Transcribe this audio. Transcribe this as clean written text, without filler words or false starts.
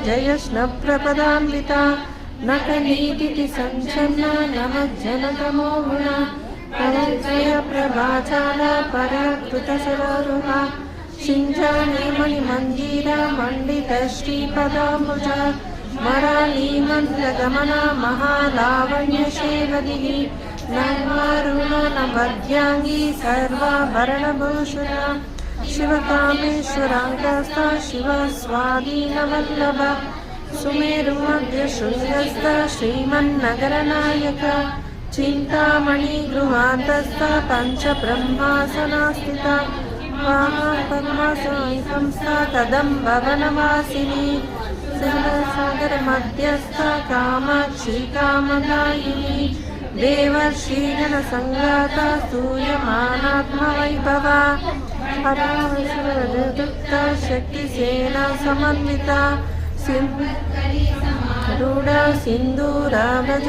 जयष्णप्रपदान्विता नखनीतिति सञ्चन्ना नमज्जनतमो गुणा पवत्रय प्रभाचाला पराकृतसरोरुहा शिञ्जानी मणिमञ्जीरा मण्डितश्रीपदाम्बुजा मरालीमन्त्रगमना महालावण्यशेवदिः नर्वारुणनवद्यांगी सर्वाभरणभूषुरा शिवकामेश्वराङ्गस्ता शिवस्वाधीनवल्लभ सुमेरुमध्यशृङ्गस्थ श्रीमन्नगरनायक चिन्तामणिगृहान्तस्थ पञ्चब्रह्मासनास्थिता पद्मासंस्था कदम्बवनवासिनी सागरमध्यस्थ कामाक्षी कामदायिनी देवर्षिगणसङ्गाता स्तूयमानात्मवैभवा पराशरदुक्ता शक्तिसेना समन्विता रूढा सिन्दूराभज